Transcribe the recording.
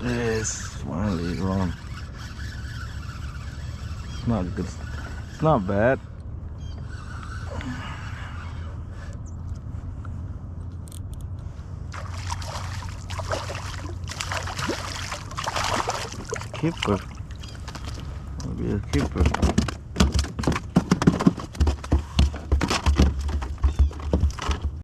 Yes, finally wrong. It's not good. It's not bad. Keeper. Maybe a keeper.